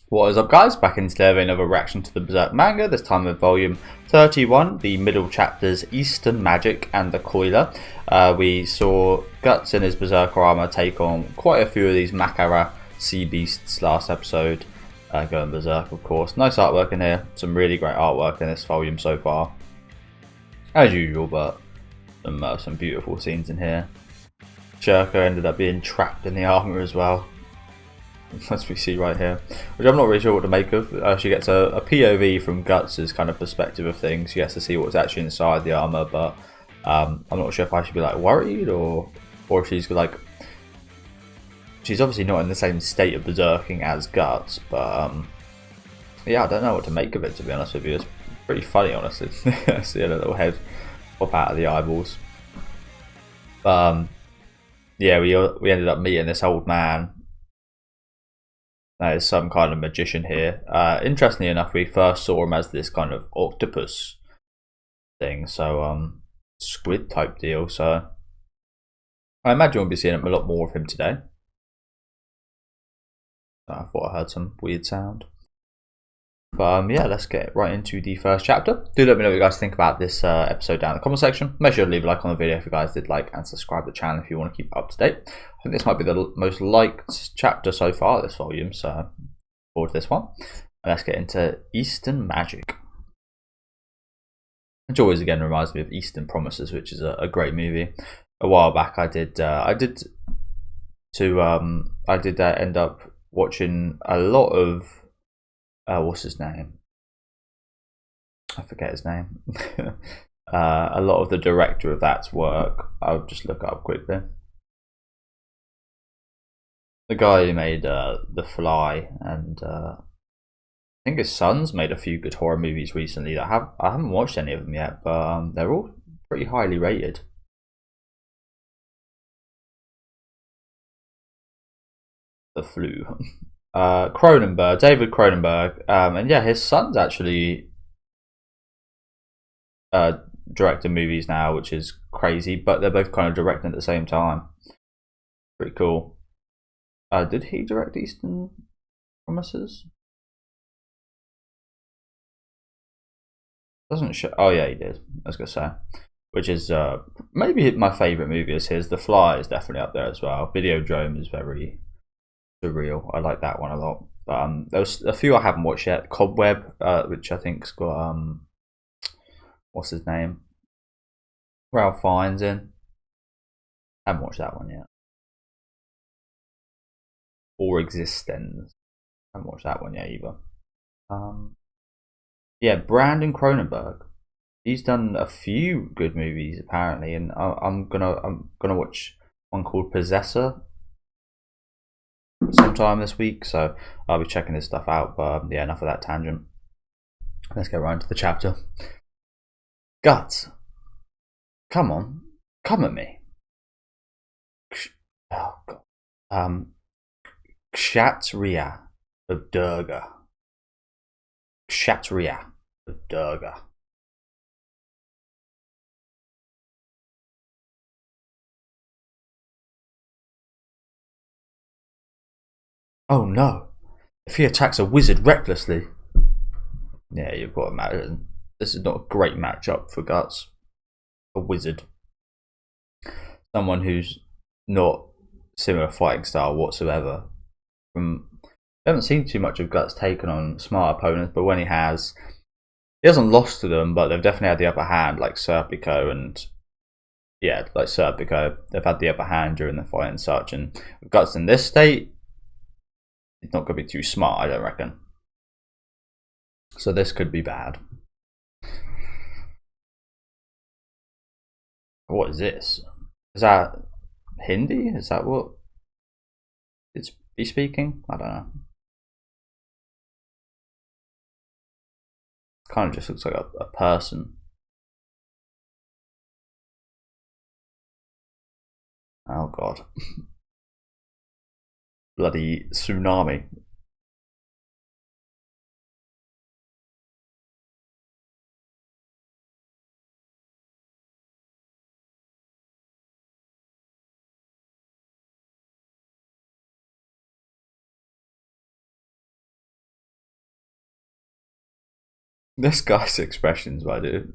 What is up, guys? Back in today with another reaction to the Berserk manga, this time with volume 31, the middle chapters Eastern Magic and the Coiler. We saw Guts in his Berserker armour take on quite a few of these Makara sea beasts last episode, going Berserk of course. Nice artwork in here, some really great artwork in this volume so far, as usual, but some beautiful scenes in here. Schierke ended up being trapped in the armour as well, as we see right here, which I'm not really sure what to make of. She gets a POV from Guts' kind of perspective of things. She gets to see what's actually inside the armor, but I'm not sure if I should be like worried or if she's like, she's obviously not in the same state of berserking as Guts, but yeah, I don't know what to make of it, to be honest with you. It's pretty funny, honestly. See a little head pop out of the eyeballs. Yeah, we ended up meeting this old man. That is some kind of magician here. Interestingly enough, we first saw him as this kind of octopus thing, so squid type deal. So I imagine we'll be seeing a lot more of him today. I thought I heard some weird sound. But yeah, let's get right into the first chapter. Do let me know what you guys think about this episode down in the comment section. Make sure to leave a like on the video if you guys did like, and subscribe to the channel if you want to keep up to date. I think this might be the most liked chapter so far this volume, so forward to this one. And let's get into Eastern Magic. Which always again reminds me of Eastern Promises, which is a great movie. A while back I did end up watching a lot of what's his name? I forget his name. A lot of the director of that's work. I'll just look it up quickly. The guy who made The Fly, and I think his son's made a few good horror movies recently. I haven't watched any of them yet, but they're all pretty highly rated. The Flu. Cronenberg, David Cronenberg, and yeah, his son's actually directing movies now, which is crazy, but they're both kind of directing at the same time. Pretty cool. Did he direct Eastern Promises? Doesn't show. Oh yeah, he did. I was gonna say, which is maybe my favorite movie is his. The Fly is definitely up there as well. Videodrome is very surreal. I like that one a lot. There's a few I haven't watched yet. Cobweb, which I think's got what's his name? Ralph Fiennes in. I haven't watched that one yet. Or Existence. I haven't watched that one yet either. Yeah, Brandon Cronenberg. He's done a few good movies apparently, and I'm gonna watch one called Possessor sometime this week, so I'll be checking this stuff out. But yeah, enough of that tangent. Let's get right into the chapter. Guts, come on, come at me. Oh god. Kshatriya of Durga. Kshatriya of Durga. Oh no! If he attacks a wizard recklessly. Yeah, you've got to imagine. This is not a great matchup for Guts. A wizard. Someone who's not similar fighting style whatsoever. I haven't seen too much of Guts taken on smart opponents, but when he has, he hasn't lost to them, but they've definitely had the upper hand, like Serpico and yeah, like Serpico. They've had the upper hand during the fight and such, and Guts in this state, it's not going to be too smart, I don't reckon. So this could be bad. What is this? Is that Hindi? Is that what it's be speaking? I don't know. Kind of just looks like a person. Oh god. Bloody tsunami. This guy's expressions, my dude.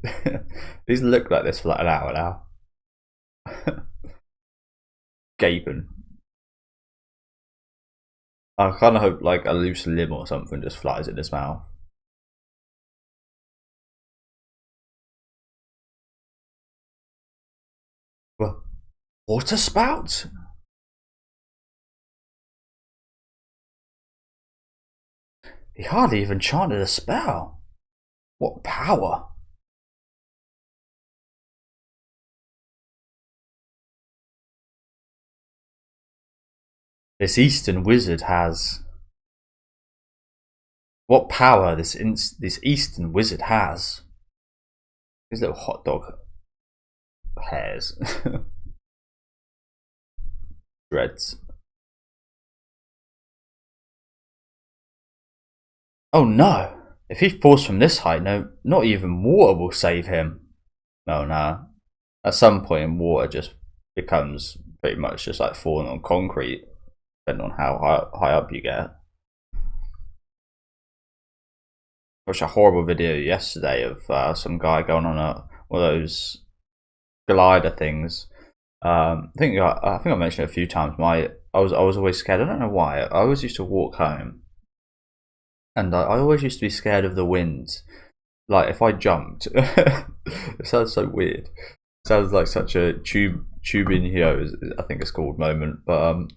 These look like this for like an hour now. Gaping. I kind of hope like a loose limb or something just flies in his mouth. Water spout? He hardly even chanted a spell. What power? This Eastern wizard has. What power this Eastern wizard has? These little hot dog hairs. Dreads. Oh no! If he falls from this height, no, not even water will save him. Oh no. At some point, water just becomes pretty much just like falling on concrete, depending on how high up you get. I watched a horrible video yesterday of some guy going on one of those glider things. I think I mentioned it a few times. I was always scared. I don't know why. I always used to walk home, and I always used to be scared of the wind. Like if I jumped, it sounds so weird. It sounds like such a tubing hero, I think it's called, moment. But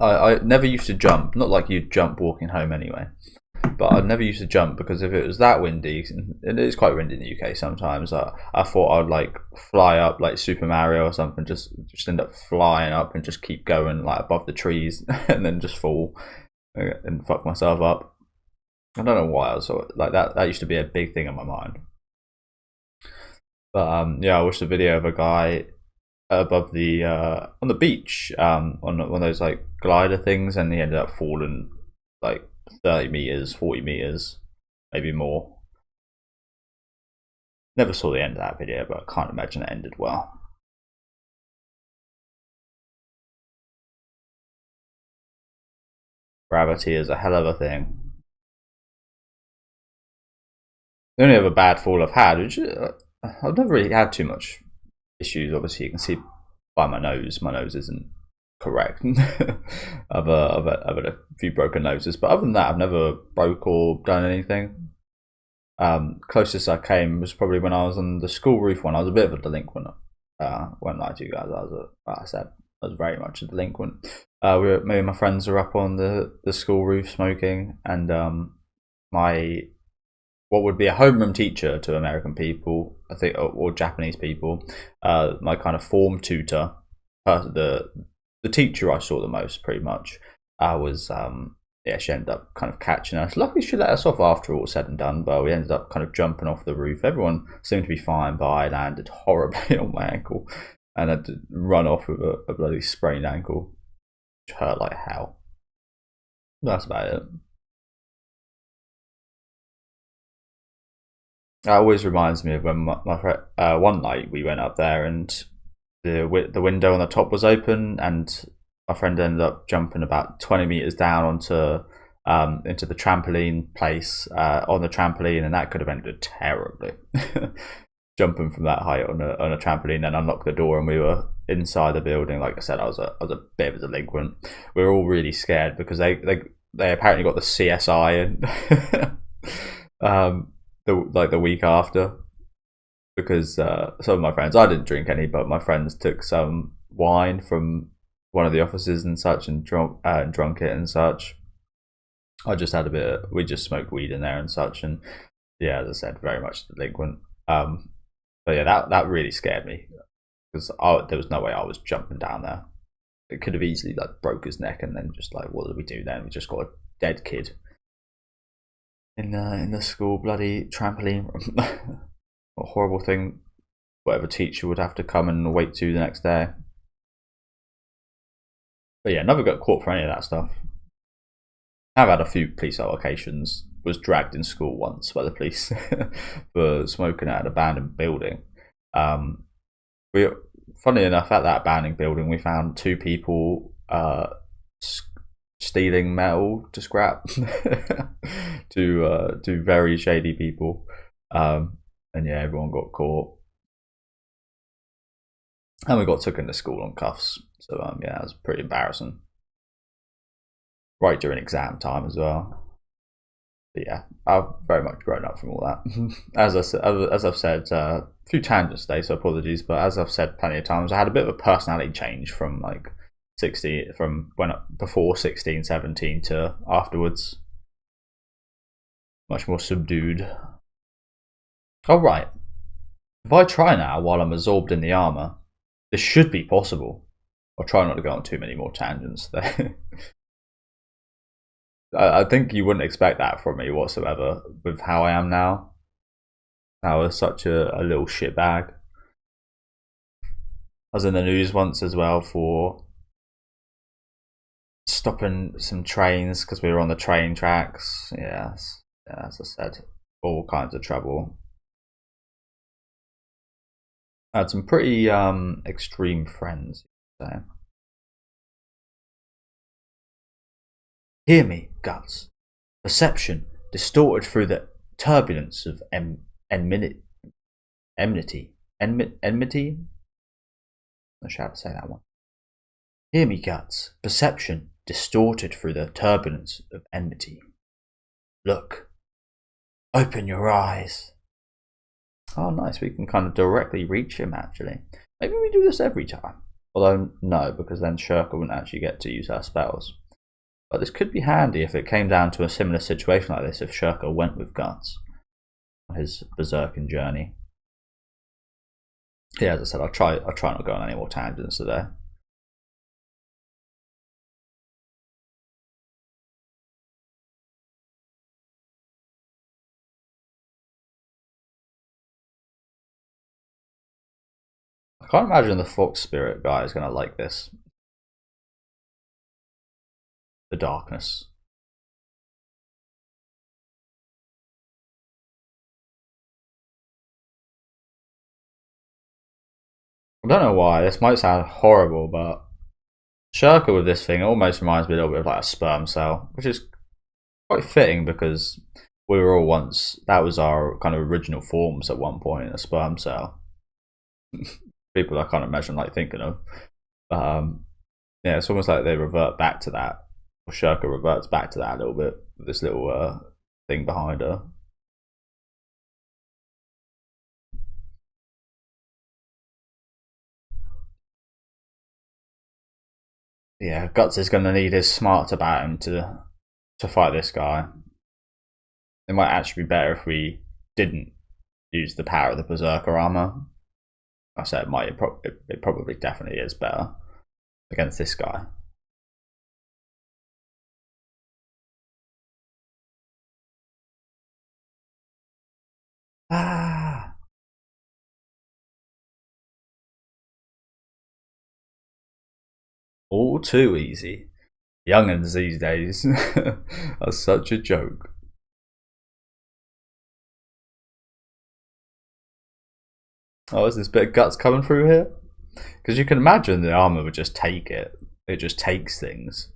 I never used to jump. Not like you'd jump walking home anyway. But I never used to jump because if it was that windy, and it is quite windy in the UK sometimes, I thought I'd like fly up like Super Mario or something, just end up flying up and just keep going like above the trees and then just fall and fuck myself up. I don't know why I was like that. That used to be a big thing in my mind. But yeah, I watched a video of a guy above the on the beach on one of those like glider things, and he ended up falling like 30 meters, 40 meters, maybe more. Never saw the end of that video, but I can't imagine it ended well. Gravity is a hell of a thing. The only other bad fall I've had, which I've never really had too much issues. Obviously, you can see by my nose isn't correct. I've had a few broken noses, but other than that, I've never broke or done anything. Closest I came was probably when I was on the school roof one. I was a bit of a delinquent. Won't lie to you guys. Like I said, I was very much a delinquent. Me and my friends were up on the school roof smoking, and my what would be a homeroom teacher to American people, I think, or Japanese people, my kind of form tutor, the teacher I saw the most, pretty much, was yeah, she ended up kind of catching us. Luckily, she let us off after all said and done, but we ended up kind of jumping off the roof. Everyone seemed to be fine, but I landed horribly on my ankle and had to run off with a bloody sprained ankle, which hurt like hell. That's about it. That always reminds me of when my one night we went up there and the window on the top was open, and my friend ended up jumping about 20 meters down onto into the trampoline place on the trampoline, and that could have ended terribly. Jumping from that height on a trampoline, and unlocked the door, and we were inside the building. Like I said, I was a bit of a delinquent. We were all really scared because they apparently got the CSI and the week after, because some of my friends, I didn't drink any, but my friends took some wine from one of the offices and such, and drunk it and such. I just had we just smoked weed in there and such, and yeah, as I said, very much delinquent. But yeah, that really scared me, because there was no way I was jumping down there. It could have easily like broke his neck, and then just like, what did we do then? We just got a dead kid in the school bloody trampoline room. What a horrible thing whatever teacher would have to come and wait to the next day. But yeah, never got caught for any of that stuff. I've had a few police altercations. Was dragged in school once by the police for smoking at an abandoned building. Funny enough, at that abandoned building, we found two people stealing metal to scrap to very shady people, and yeah, everyone got caught, and we got taken to school on cuffs. So yeah, it was pretty embarrassing. Right during exam time as well. But yeah, I've very much grown up from all that. As I've said, a few tangents today, so apologies. But as I've said plenty of times, I had a bit of a personality change from like before 16, 17 to afterwards. Much more subdued. Oh right, if I try now while I'm absorbed in the armor, this should be possible. I'll try not to go on too many more tangents there. I think you wouldn't expect that from me whatsoever with how I am now. I was such a little shitbag. I was in the news once as well for stopping some trains because we were on the train tracks. Yes, yeah, as I said, all kinds of trouble. I had some pretty extreme friends. So. Hear me, Guts. Perception distorted through the turbulence of enmity. Enmity? I'm not sure how to say that one. Hear me, Guts. Perception distorted through the turbulence of enmity. Look. Open your eyes. Oh, nice. We can kind of directly reach him, actually. Maybe we do this every time. Although, no, because then Schierke wouldn't actually get to use her spells. But this could be handy if it came down to a similar situation like this, if Schierke went with Guts on his berserking journey. Yeah, as I said, I'll try not to go on any more tangents today. I can't imagine the Fox Spirit guy is going to like this. The darkness. I don't know why, this might sound horrible, but Schierke with this thing almost reminds me a little bit of like a sperm cell, which is quite fitting because we were all once, that was our kind of original forms at one point, a sperm cell. People I can't imagine like thinking of. Yeah, it's almost like they revert back to that, or Schierke reverts back to that a little bit, with this little thing behind her. Yeah, Guts is going to need his smarts about him to fight this guy. It might actually be better if we didn't use the power of the Berserker armor. I said it probably definitely is better against this guy. Ah. All too easy. Young'uns these days are such a joke. Oh, is this bit of Guts coming through here? Because you can imagine the armor would just take it. It just takes things.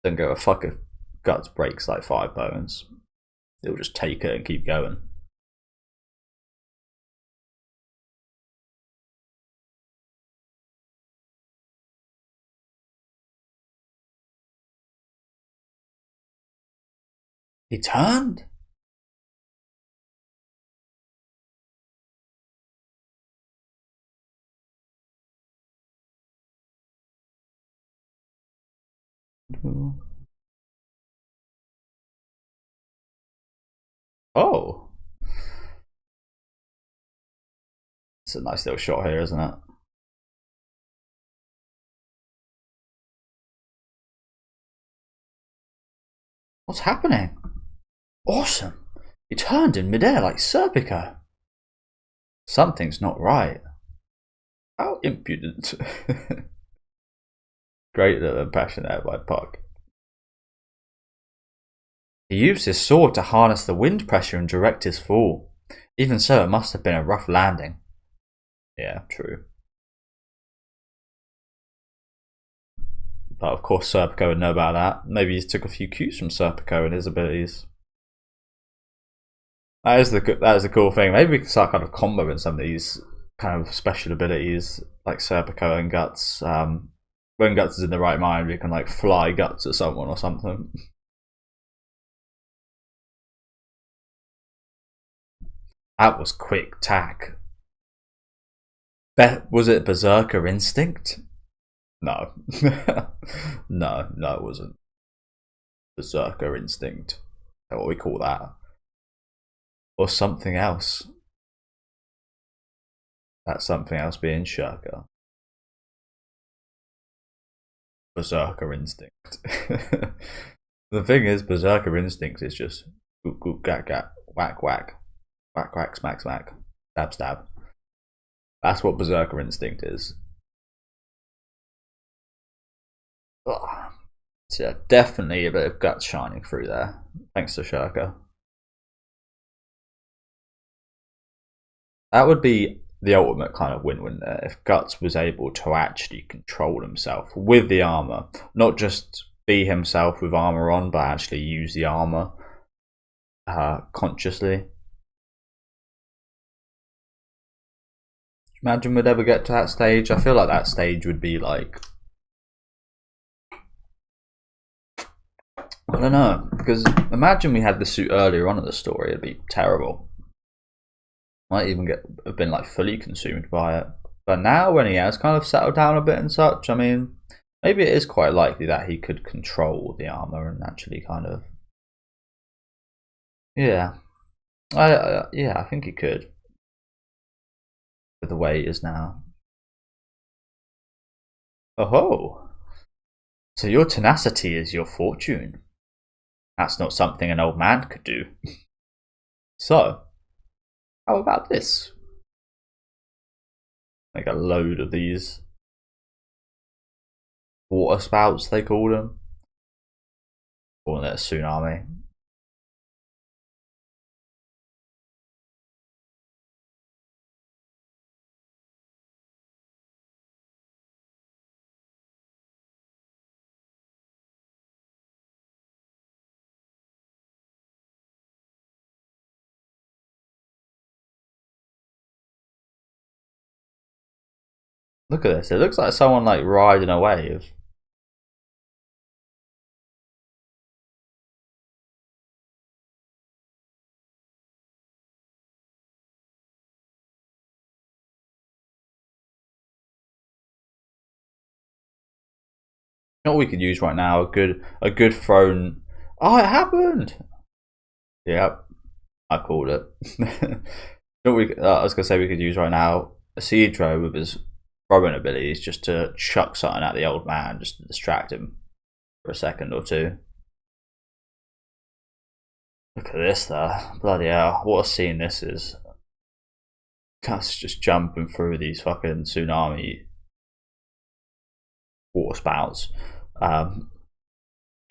Don't go a fuck if Guts breaks like 5 bones. It'll just take it and keep going. He turned? Oh. It's a nice little shot here, isn't it? What's happening? Awesome. He turned in midair like Serpico. Something's not right. How impudent. Great little impression there by Puck. He used his sword to harness the wind pressure and direct his fall. Even so, it must have been a rough landing. Yeah, true. But of course Serpico would know about that. Maybe he took a few cues from Serpico and his abilities. That is the cool thing. Maybe we can start kind of comboing some of these kind of special abilities like Serpico and Guts. When Guts is in the right mind, we can like fly Guts at someone or something. That was quick tack. Was it Berserker Instinct? No. no, it wasn't. Berserker Instinct. Is that what we call that? Or something else. That's something else being Schierke. Berserker Instinct. The thing is, Berserker Instinct is just goop goop gat gat, whack whack, whack whack, smack smack, stab stab. That's what Berserker Instinct is. Ugh. So yeah, definitely a bit of Guts shining through there, thanks to Schierke. That would be the ultimate kind of win-win there, if Guts was able to actually control himself with the armor, not just be himself with armor on, but actually use the armor consciously. Imagine we'd ever get to that stage. I feel like that stage would be like, I don't know, because imagine we had the suit earlier on in the story, it'd be terrible. Might even have been like fully consumed by it. But now when he has kind of settled down a bit and such, I mean, maybe it is quite likely that he could control the armor and actually kind of, yeah, I think he could. With the way he is now. Oh, so your tenacity is your fortune. That's not something an old man could do. So, how about this? Make a load of these water spouts, they call them. Calling it a tsunami. Look at this, it looks like someone like riding a wave. You know what we could use right now? A good thrown. Oh, it happened! Yep, I called it. You know what I was gonna say we could use right now? A Seadro with his throwing abilities just to chuck something at the old man, just to distract him for a second or two. Look at this though, bloody hell, what a scene this is. Gus just jumping through these fucking tsunami water spouts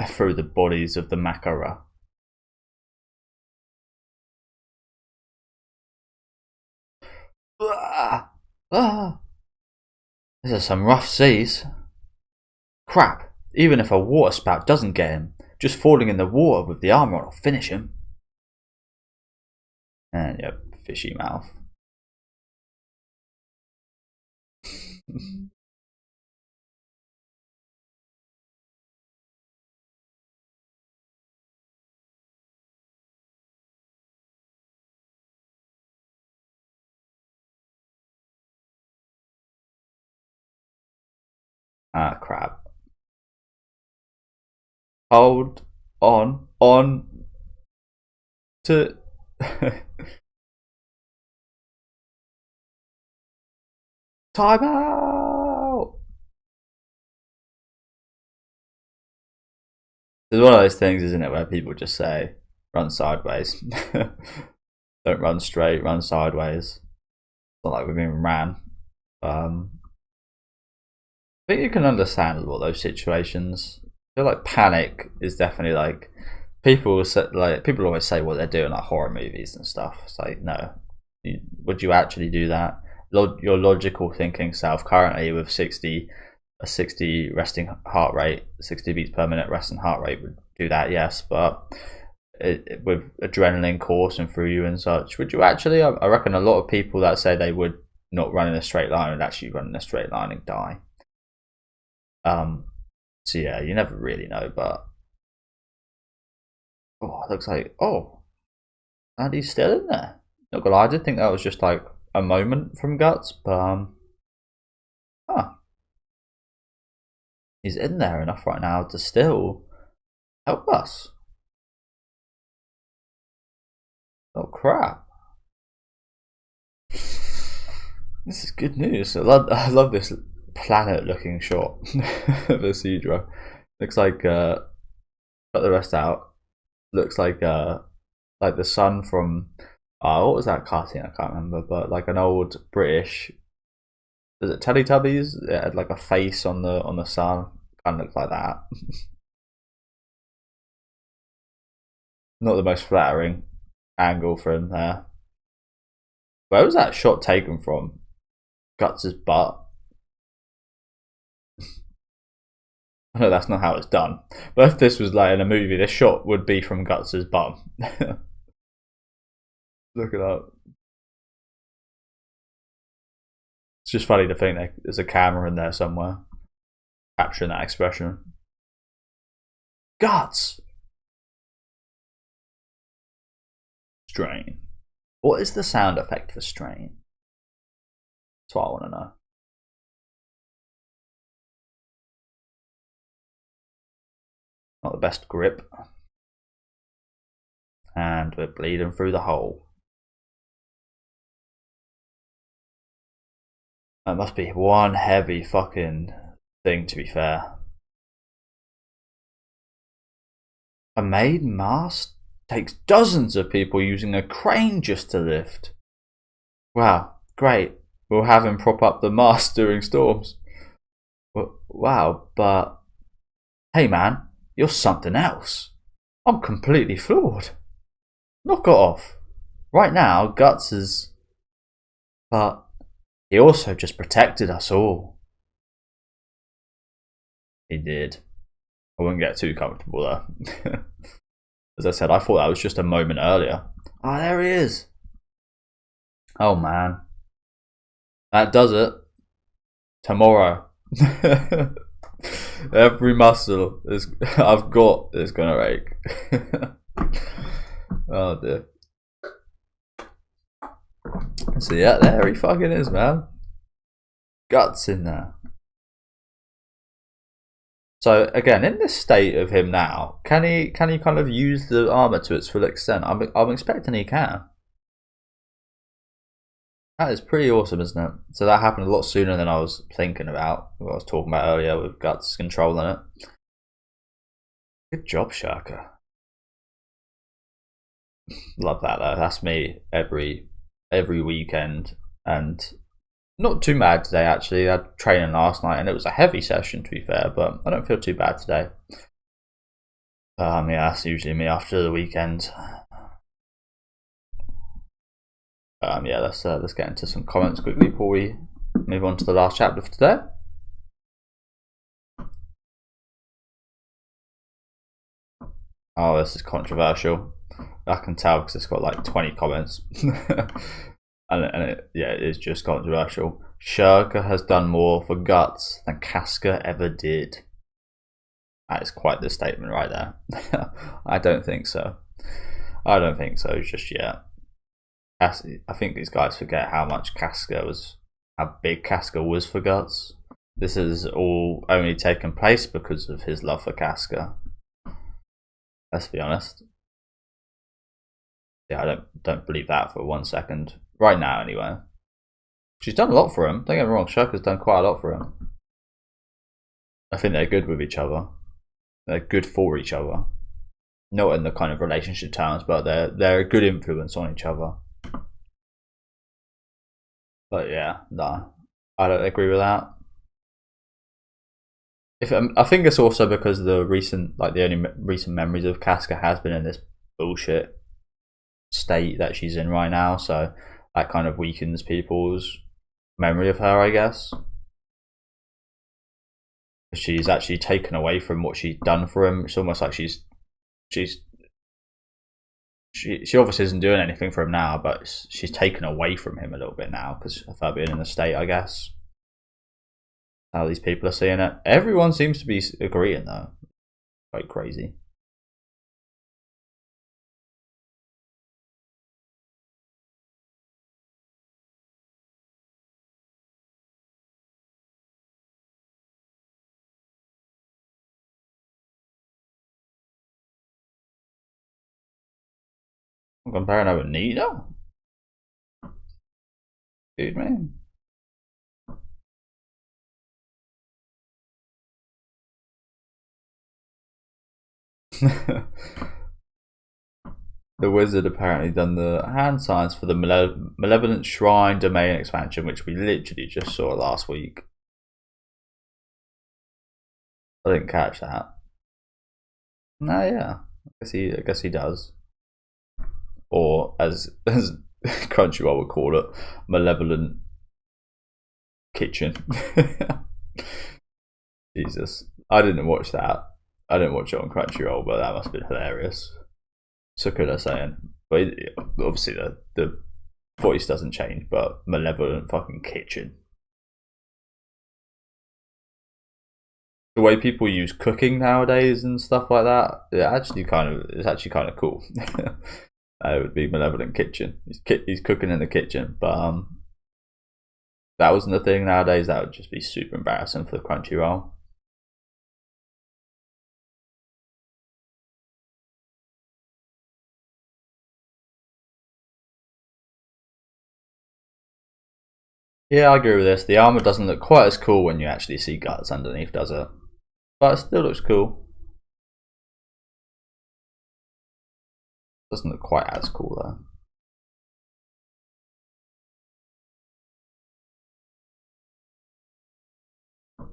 through the bodies of the Makara. These are some rough seas. Crap, even if a water spout doesn't get him, just falling in the water with the armor will finish him. And yep, fishy mouth. Ah, crap. Hold on to time out. It's one of those things, isn't it, where people just say run sideways. Don't run straight, run sideways. It's not like we've even ran. I think you can understand all those situations. I feel like panic is definitely like people always say what they're doing like horror movies and stuff. It's like, no, would you actually do that? Your logical thinking self currently with 60 a 60 resting heart rate, 60 beats per minute resting heart rate would do that, yes, but with adrenaline coursing through you and such, would you actually? I reckon a lot of people that say they would not run in a straight line would actually run in a straight line and die. So yeah, you never really know, but oh, it looks like, oh, and he's still in there. Not gonna lie, I did think that was just like a moment from Guts, but huh. He's in there enough right now to still help us. Oh crap. This is good news. I love this planet looking shot of Isidro. Looks like cut the rest out. Looks like the sun from what was that cartoon? I can't remember, but like an old British, is it Teletubbies? It had like a face on the sun. Kind of looks like that. Not the most flattering angle for him there. Where was that shot taken from? Guts' butt. I know that's not how it's done, but if this was like in a movie, this shot would be from Guts' butt. Look it up. It's just funny to think there's a camera in there somewhere capturing that expression. Guts! Strain. What is the sound effect for strain? That's what I want to know. Not the best grip. And we're bleeding through the hole. That must be one heavy fucking thing, to be fair. A maiden mast takes dozens of people using a crane just to lift. Wow, great. We'll have him prop up the mast during storms. Wow, but hey man, you're something else. I'm completely floored. Knock it off. Right now, Guts is... But he also just protected us all. He did. I wouldn't get too comfortable there. As I said, I thought that was just a moment earlier. Oh, there he is. Oh man. That does it. Tomorrow. Every muscle I've got is gonna ache. Oh dear. So yeah, there he fucking is, man. Guts in there. So again, in this state of him now, can he kind of use the armor to its full extent? I'm expecting he can. That is pretty awesome, isn't it? So that happened a lot sooner than I was thinking about. What I was talking about earlier with Guts controlling it. Good job, Schierke. Love that though. That's me every weekend, and not too bad today actually. I had training last night and it was a heavy session to be fair, but I don't feel too bad today. Yeah, that's usually me after the weekend. Yeah, let's get into some comments quickly before we move on to the last chapter for today. Oh, this is controversial. I can tell because it's got like 20 comments. Yeah, it is just controversial. Schierke has done more for Guts than Casca ever did. That is quite the statement right there. I don't think so. I don't think so just yet. I think these guys forget how big Casca was for Guts. This has all only taken place because of his love for Casca. Let's be honest. Yeah, I don't believe that for 1 second. Right now, anyway. She's done a lot for him. Don't get me wrong, Schierke's done quite a lot for him. I think they're good with each other. They're good for each other. Not in the kind of relationship terms, but they're a good influence on each other. But yeah, no, I don't agree with that. I think it's also because the only recent memories of Casca has been in this bullshit state that she's in right now, so that kind of weakens people's memory of her, I guess. she's actually taken away from what she'd done for him. It's almost like she obviously isn't doing anything for him now, but she's taken away from him a little bit now because of her being in the state, I guess. How these people are seeing it. Everyone seems to be agreeing though. Quite crazy. I'm comparing her with Nina? Dude, man. The wizard apparently done the hand signs for the Malevolent Shrine domain expansion, which we literally just saw last week. I didn't catch that. No, yeah. I guess he does. Or as Crunchyroll would call it, Malevolent Kitchen. Jesus. I didn't watch that. I didn't watch it on Crunchyroll, but that must have been hilarious. Sakura saying. But obviously the voice doesn't change, but Malevolent fucking Kitchen. The way people use cooking nowadays and stuff like that, it's actually kind of cool. It would be Malevolent Kitchen. He's cooking in the kitchen, but that wasn't the thing nowadays. That would just be super embarrassing for the Crunchyroll. Yeah, I agree with this. The armor doesn't look quite as cool when you actually see guts underneath, does it? But it still looks cool. Doesn't look quite as cool though.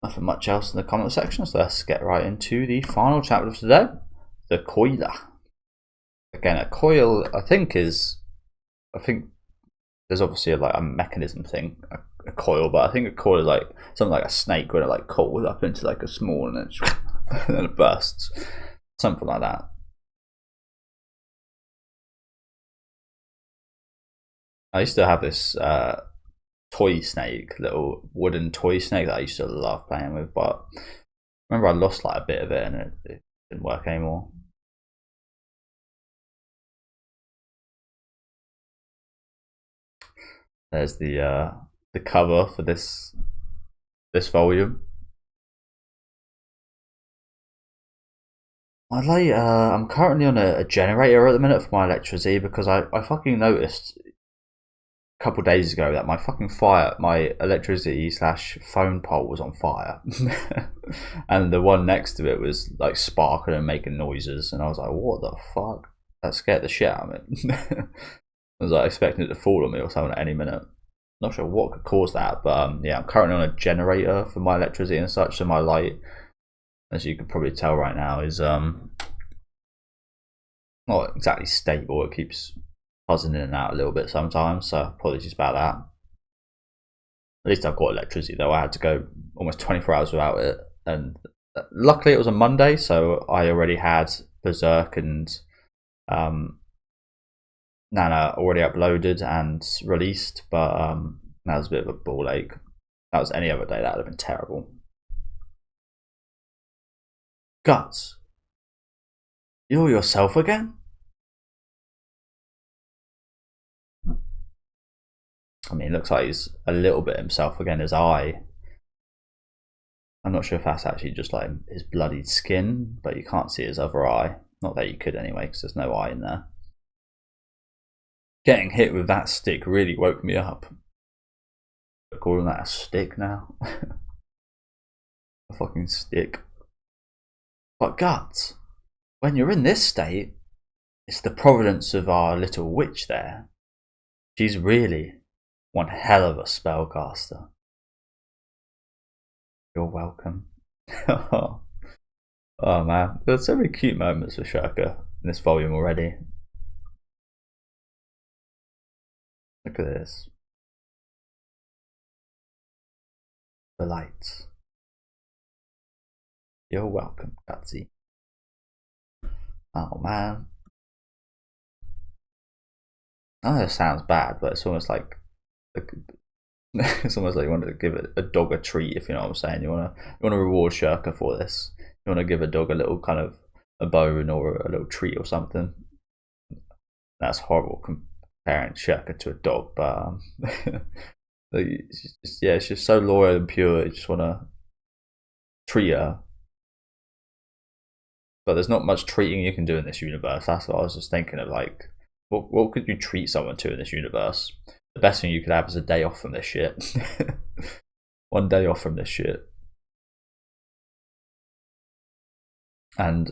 Nothing much else in the comment section, so let's get right into the final chapter of today, the Coiler. Again, a coil, I think there's obviously a mechanism thing, a coil, but I think a coil is like something like a snake when it like coils up into like a small and then it bursts, something like that. I used to have this toy snake, little wooden toy snake that I used to love playing with, but I remember I lost like a bit of it and it didn't work anymore. There's the cover for this volume. I'm currently on a generator at the minute for my electricity because I fucking noticed a couple of days ago that my electricity / phone pole was on fire, and the one next to it was like sparkling and making noises, and I was like, what the fuck? That scared the shit out of me. I was like expecting it to fall on me or something at any minute. Not sure what could cause that, but yeah, I'm currently on a generator for my electricity and such, so my light, as you can probably tell right now, is not exactly stable. It keeps buzzing in and out a little bit sometimes, so apologies about that. At least I've got electricity though. I had to go almost 24 hours without it, and luckily it was a Monday, so I already had Berserk and Nana already uploaded and released, but that was a bit of a ball ache. If that was any other day, that would have been terrible. Guts, you're yourself again? I mean, it looks like he's a little bit himself again, his eye. I'm not sure if that's actually just like his bloodied skin, but you can't see his other eye. Not that you could anyway, because there's no eye in there. Getting hit with that stick really woke me up. They're calling that a stick now. A fucking stick. But Guts, when you're in this state, it's the providence of our little witch there. She's really one hell of a spellcaster. You're welcome. Oh man, there's so many cute moments with Schierke in this volume already. Look at this. The lights. You're welcome, Gutsy. Oh man. I know it sounds bad, but it's almost like it's almost like you want to give a dog a treat, if you know what I'm saying. You want to reward Schierke for this. You want to give a dog a little kind of a bone or a little treat or something. That's horrible comparing Schierke to a dog, but she's just so loyal and pure. You just want to treat her. But there's not much treating you can do in this universe. That's what I was just thinking of. Like, what could you treat someone to in this universe? The best thing you could have is a day off from this shit. 1 day off from this shit. And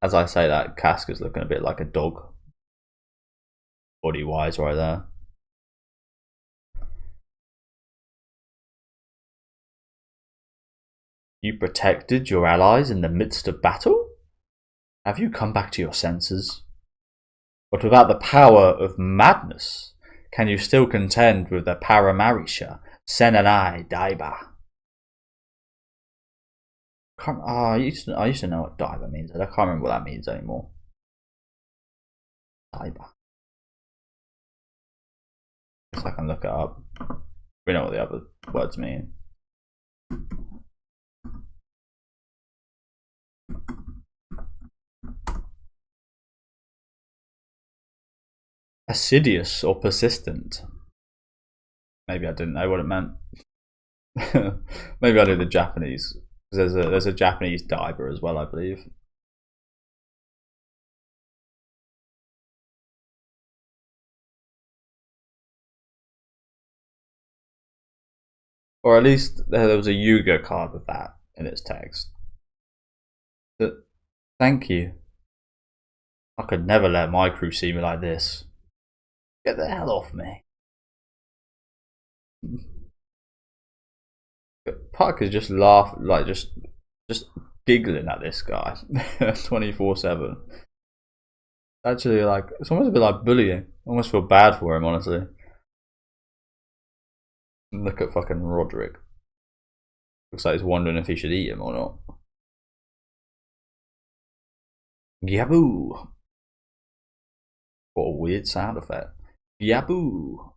as I say that, Casca's looking a bit like a dog, body-wise, right there. You protected your allies in the midst of battle? Have you come back to your senses? But without the power of madness, can you still contend with the Paramarisha, Senanai Daiba? I used to know what Daiba means, I can't remember what that means anymore. Daiba. Guess I can look it up. We know what the other words mean. Assiduous or persistent. Maybe I didn't know what it meant. Maybe I knew the Japanese. There's a Japanese Daiba as well, I believe. Or at least there was a Yuga card with that in its text. But thank you. I could never let my crew see me like this. Get the hell off me. Parker's just laughing, like just giggling at this guy 24/7. Actually, like, it's almost a bit like bullying. I almost feel bad for him, honestly. Look at fucking Roderick. Looks like he's wondering if he should eat him or not. Yaboo! What a weird sound effect. Yaboo!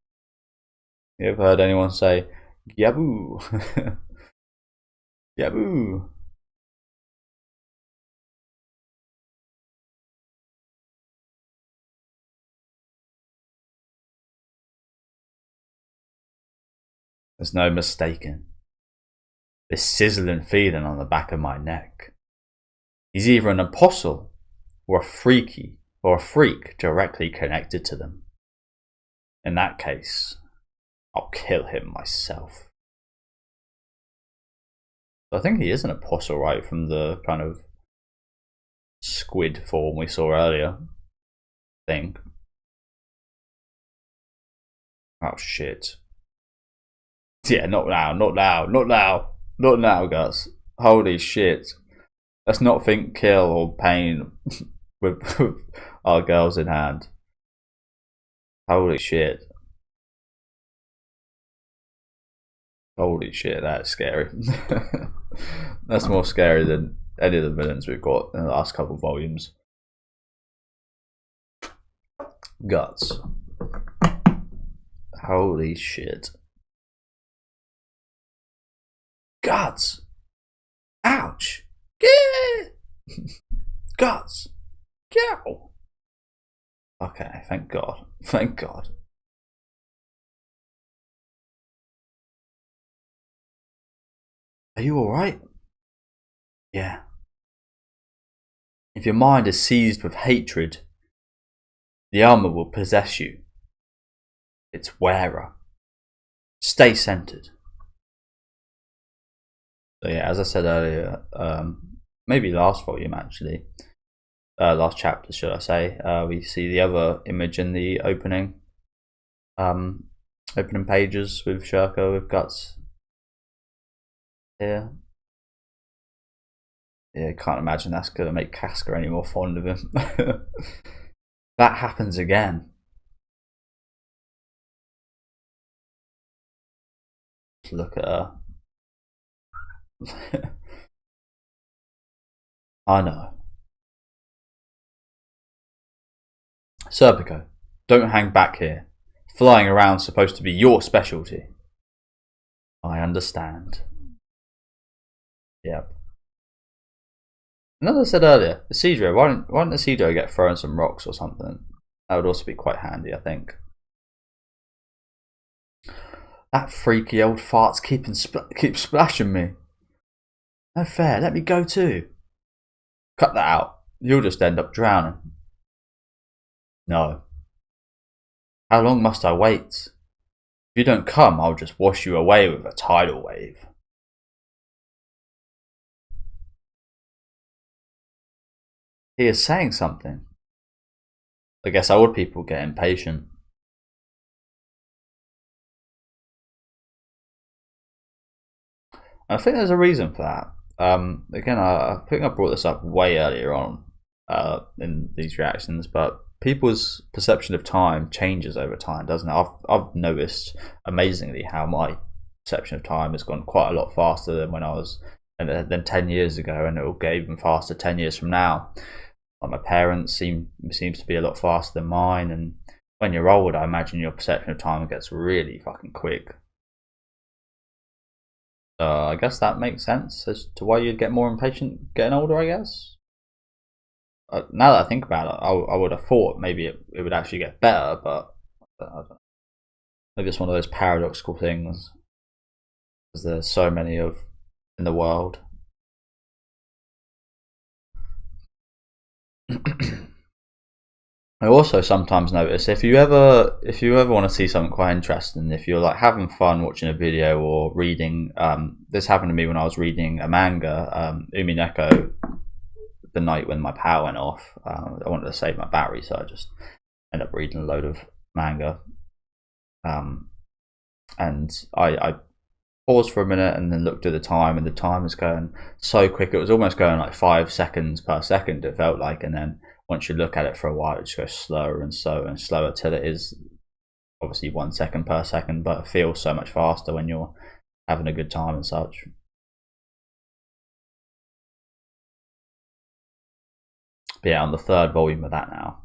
You ever heard anyone say Yaboo? Yaboo! There's no mistaking this sizzling feeling on the back of my neck. He's either an apostle or a freak directly connected to them. In that case, I'll kill him myself. I think he is an apostle, right, from the kind of squid form we saw earlier. I think. Oh shit. Yeah, not now, not now, not now, not now, Guts. Holy shit. Let's not think kill or pain with our girls in hand. Holy shit. Holy shit, that's scary. That's more scary than any of the villains we've got in the last couple of volumes. Guts. Holy shit. Guts! Ouch! Yeah! Guts! Yow! Okay, thank God. Thank God. Are you alright? Yeah. If your mind is seized with hatred, the armour will possess you. Its wearer. Stay centered. So yeah, as I said earlier, maybe last volume actually, last chapter should I say, we see the other image in the opening pages with Schierke with Guts here. Yeah, can't imagine that's going to make Casca any more fond of him. That happens again. Look at her. I know. Serpico, don't hang back here. Flying around's supposed to be your specialty. I understand. Yep. And as I said earlier, Isidro, why don't Isidro get thrown some rocks or something? That would also be quite handy, I think. That freaky old fart's keeps splashing me. No fair, let me go too. Cut that out. You'll just end up drowning. No. How long must I wait? If you don't come, I'll just wash you away with a tidal wave. He is saying something. I guess old people get impatient. I think there's a reason for that. Again, I think I brought this up way earlier on in these reactions, but people's perception of time changes over time, doesn't it? I've noticed amazingly how my perception of time has gone quite a lot faster than when I was than 10 years ago, and it will go even faster 10 years from now. Like my parents seems to be a lot faster than mine, and when you're old, I imagine your perception of time gets really fucking quick. I guess that makes sense as to why you'd get more impatient getting older, I guess. Now that I think about it, I would have thought maybe it would actually get better, but I don't know. Maybe it's one of those paradoxical things, because there's so many of in the world. I also sometimes notice if you ever want to see something quite interesting, if you're like having fun watching a video or reading, this happened to me when I was reading a manga, Umineko, the night when my power went off. I wanted to save my battery, so I just ended up reading a load of manga. And I paused for a minute and then looked at the time, and the time was going so quick. It was almost going like 5 seconds per second, it felt like, and then once you look at it for a while, it just goes slower and slower and slower till it is obviously 1 second per second, but it feels so much faster when you're having a good time and such. But yeah, on the 3rd volume of that now.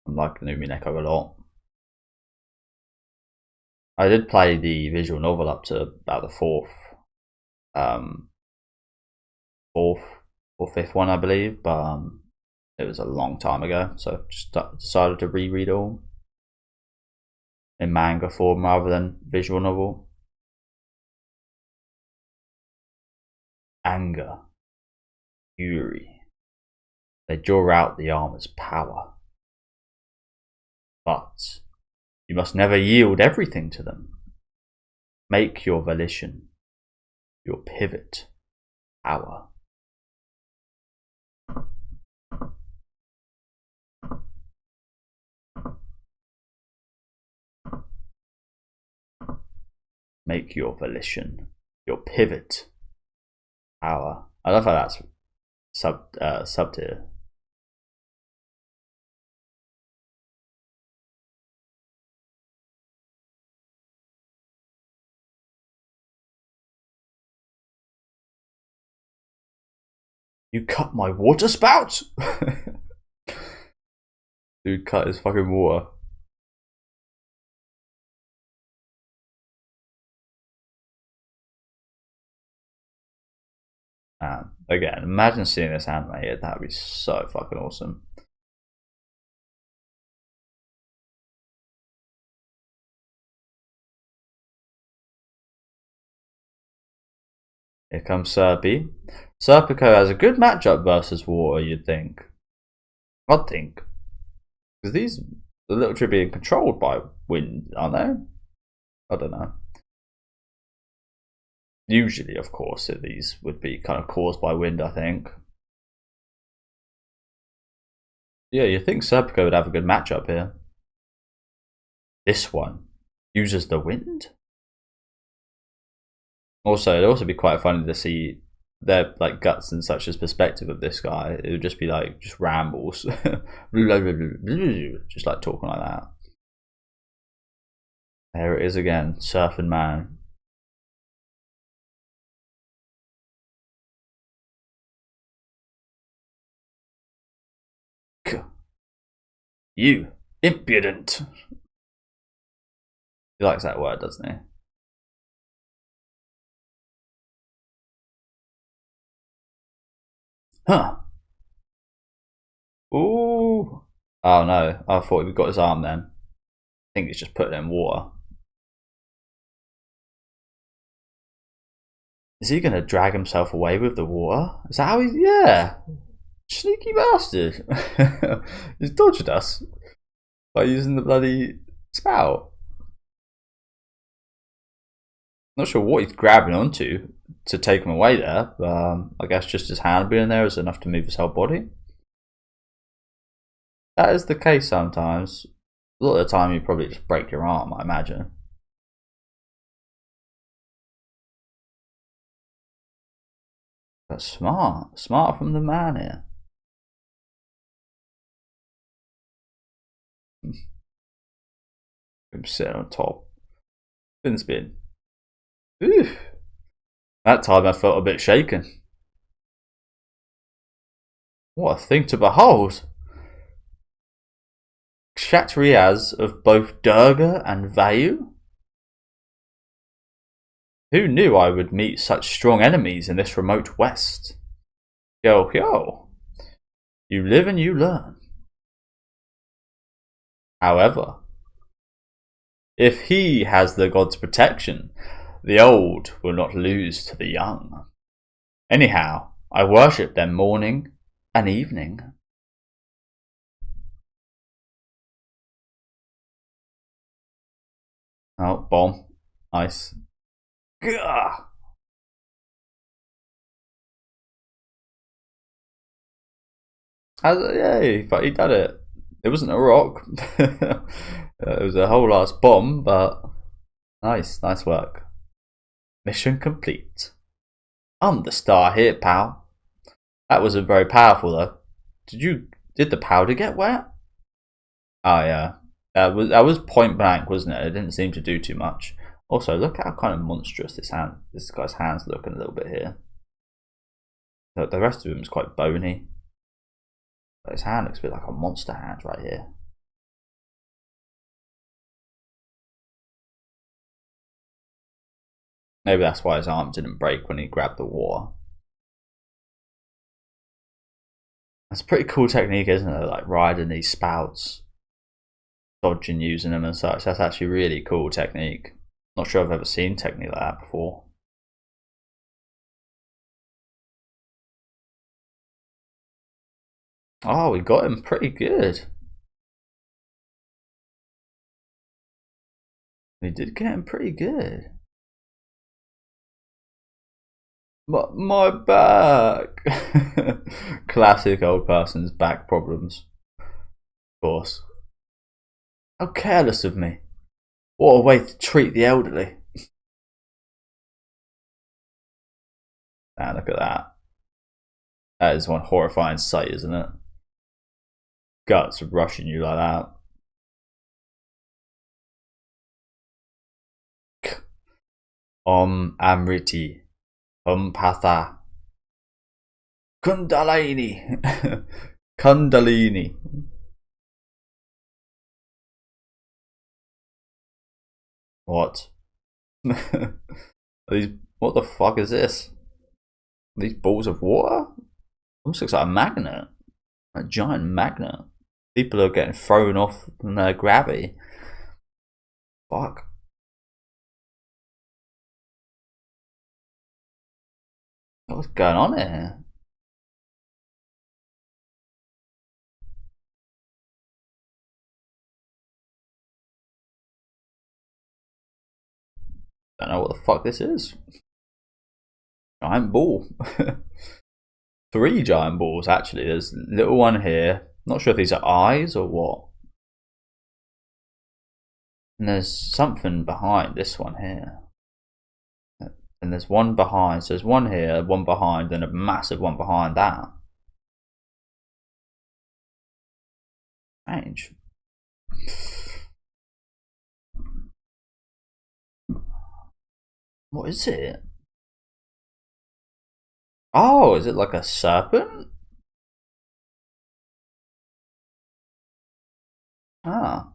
I'm liking Umineko a lot. I did play the visual novel up to about the 4th or 5th one, I believe, but it was a long time ago, so just decided to reread it all in manga form rather than visual novel. Anger, fury, they draw out the armor's power, but you must never yield everything to them. Make your volition your pivot power. Make your volition your pivot power. I love how that's sub-tier. You cut my water spout? Dude cut his fucking water. Again, imagine seeing this animated. That would be so fucking awesome. Here comes Serpi. Serpico has a good matchup versus water, you'd think. I'd think. Because these, the little tree being controlled by wind, aren't they? I don't know. Usually, of course, these would be kind of caused by wind, I think. Yeah, you think Serpico would have a good matchup here. This one uses the wind? Also, it'd also be quite funny to see their like guts and such as perspective of this guy. It would just be like just rambles, just like talking like that. There it is again, surfing man. You impudent. He likes that word, doesn't he? Huh. Ooh. Oh no, I thought we got his arm then. I think he's just putting it in water. Is he going to drag himself away with the water? Is that how he's... Yeah. Sneaky bastard. He's dodged us by using the bloody spout. Not sure what he's grabbing onto to take him away there. I guess just his hand being there is enough to move his whole body. That is the case sometimes. A lot of the time you probably just break your arm, I imagine. But smart. Smart from the man here. I'm sitting on top. Spin. Ooh. That time I felt a bit shaken. What a thing to behold! Kshatriyas of both Durga and Vayu? Who knew I would meet such strong enemies in this remote west? Yo. You live and you learn. However, if he has the god's protection, the old will not lose to the young. Anyhow, I worship them morning and evening. Oh, bomb. Nice. Gah! Yay, but he did it. It wasn't a rock. It was a whole ass bomb, but nice work. Mission complete. I'm the star here, pal. That wasn't very powerful though. Did the powder get wet? Oh yeah. That was point blank, wasn't it? It didn't seem to do too much. Also, look how kind of monstrous this guy's hands looking a little bit here. The rest of him is quite bony. But his hand looks a bit like a monster hand right here. Maybe that's why his arm didn't break when he grabbed the water. That's a pretty cool technique, isn't it? Like riding these spouts, dodging using them and such. That's actually a really cool technique. Not sure I've ever seen technique like that before. Oh, we got him pretty good. We did get him pretty good. But my back! Classic old person's back problems. Of course. How careless of me. What a way to treat the elderly. Ah, look at that. That is one horrifying sight, isn't it? Guts rushing you like that. Amriti. Patha. Kundalini. Kundalini. What? What the fuck is this? These balls of water? Almost looks like a magnet. A giant magnet. People are getting thrown off from their gravity. Fuck. What's going on here? Don't know what the fuck this is. Giant ball. 3 giant balls actually. There's a little one here. Not sure if these are eyes or what. And there's something behind this one here. And there's one behind. So there's one here, one behind, and a massive one behind that. Strange. What is it? Oh, is it like a serpent? Ah.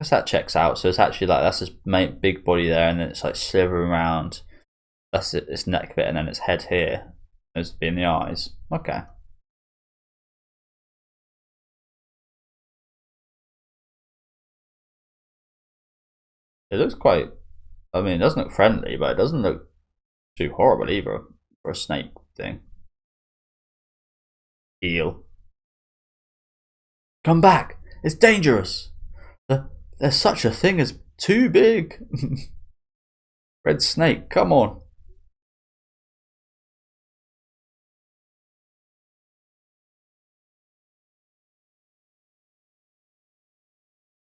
I guess that checks out. So it's actually like that's this big body there, and then it's like slithering around. That's its neck bit, and then its head here. Those being the eyes. Okay. It looks quite. I mean, it doesn't look friendly, but it doesn't look too horrible either for a snake thing. Eel. Come back! It's dangerous! There's such a thing as too big! Red snake, come on!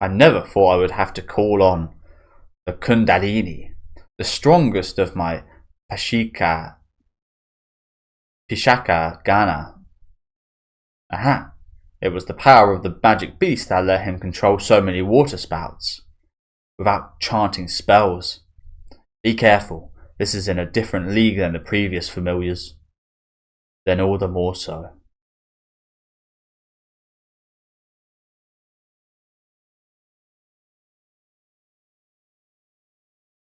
I never thought I would have to call on the Kundalini, the strongest of my Pishaka Gana. Aha! It was the power of the magic beast that let him control so many water spouts, without chanting spells. Be careful, this is in a different league than the previous familiars. Then all the more so.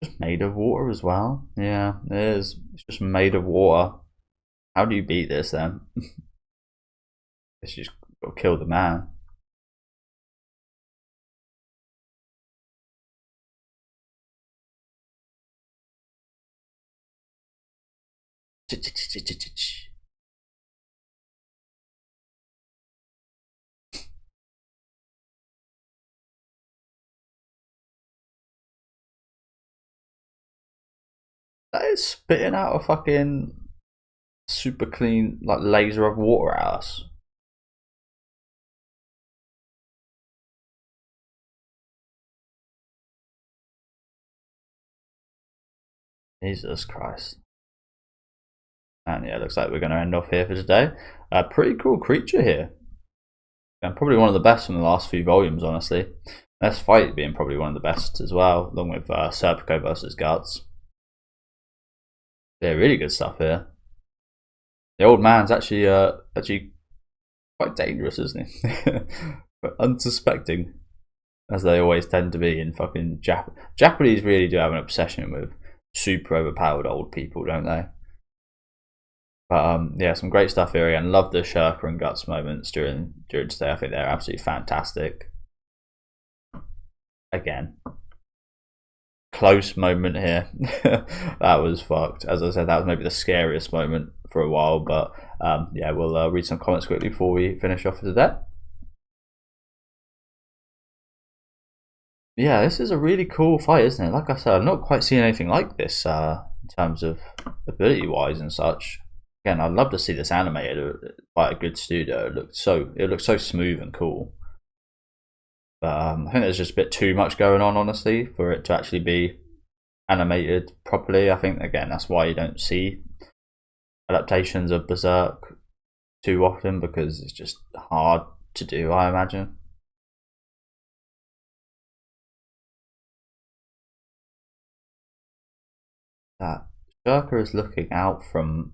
Just made of water as well? Yeah, it is. It's just made of water. How do you beat this then? It's just got to kill the man. That is spitting out a fucking super clean like laser of water at us. Jesus Christ. And yeah, looks like we're going to end off here for today. A pretty cool creature here. And probably one of the best from the last few volumes, honestly. This fight being probably one of the best as well, along with Serpico versus Guts. Yeah, really good stuff here. The old man's actually quite dangerous, isn't he? But unsuspecting, as they always tend to be in fucking Japanese really do have an obsession with super overpowered old people, don't they? But yeah, some great stuff here again. Love the Schierke and Guts moments during today. I think they're absolutely fantastic. Again, close moment here. That was fucked. As I said, that was maybe the scariest moment for a while. But yeah, we'll read some comments quickly before we finish off for today. Yeah, this is a really cool fight, isn't it? Like I said, I've not quite seen anything like this in terms of ability-wise and such. Again, I'd love to see this animated by a good studio. It looks so smooth and cool. But I think there's just a bit too much going on, honestly, for it to actually be animated properly. I think again that's why you don't see adaptations of Berserk too often, because it's just hard to do, I imagine. That Schierke is looking out from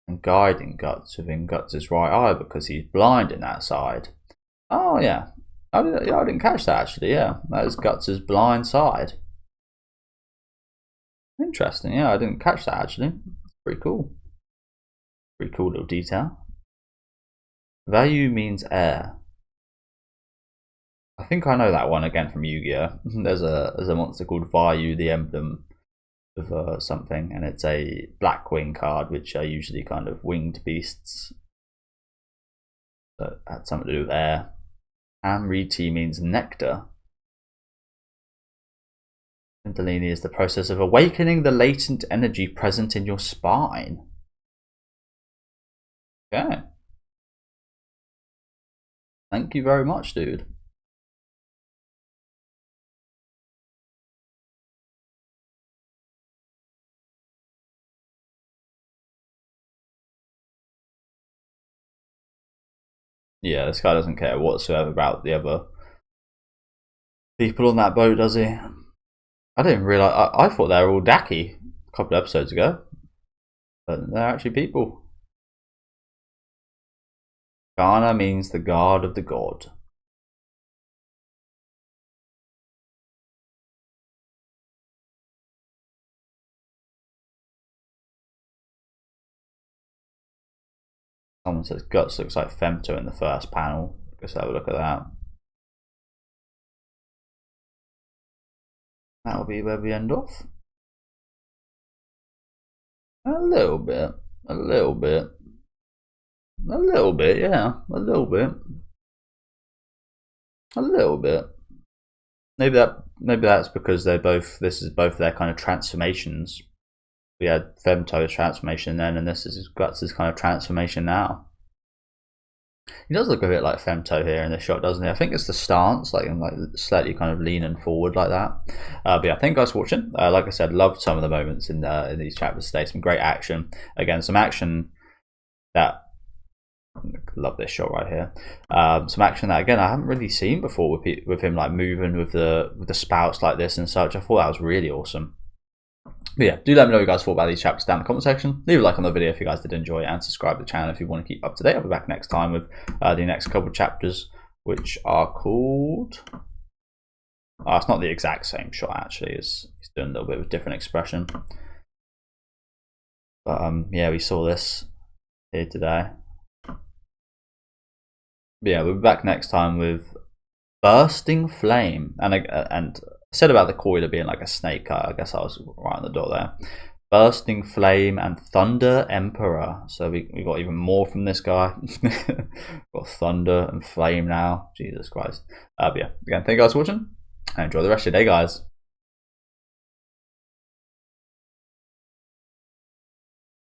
and guiding Guts within Guts' right eye because he's blind in that side. Oh yeah, I didn't catch that actually. Yeah, that is Guts' blind side. Interesting. Yeah, I didn't catch that actually. Pretty cool. Pretty cool little detail. Value means air. I think I know that one again from Yu-Gi-Oh. There's a monster called Vayu, the emblem of something, and it's a black wing card, which are usually kind of winged beasts that had something to do with air. Amriti means nectar. Kundalini is the process of awakening the latent energy present in your spine. Okay. Thank you very much, dude. Yeah, this guy doesn't care whatsoever about the other people on that boat, does he? I didn't realise. I thought they were all Daki a couple of episodes ago, but they're actually people. Kana means the guard of the god. Someone says Guts looks like Femto in the first panel. Let's have a look at that. That'll be where we end off. A little bit, yeah, a little bit. Maybe that's because they're both. This is both their kind of transformations. We had Femto's transformation then, and this is Guts' kind of transformation now. He does look a bit like Femto here in this shot, doesn't he? I think it's the stance, like slightly kind of leaning forward like that. But yeah, thank you guys for watching. Like I said, loved some of the moments in these chapters today. Some great action. Again, some action that. Love this shot right here. Some action that again I haven't really seen before with him like moving with the spouts like this and such. I thought that was really awesome. But yeah, do let me know what you guys thought about these chapters down in the comment section. Leave a like on the video if you guys did enjoy it, and subscribe to the channel if you want to keep up to date. I'll be back next time with the next couple of chapters, which are called. It's not the exact same shot actually. He's doing a little bit of a different expression. But yeah, we saw this here today. But yeah, we'll be back next time with Bursting Flame, and I said about the Coiler being like a snake. I guess I was right on the dot there. Bursting Flame and Thunder Emperor. So we got even more from this guy. Got Thunder and Flame now. Jesus Christ. But yeah, again, thank you guys for watching, and enjoy the rest of your day, guys.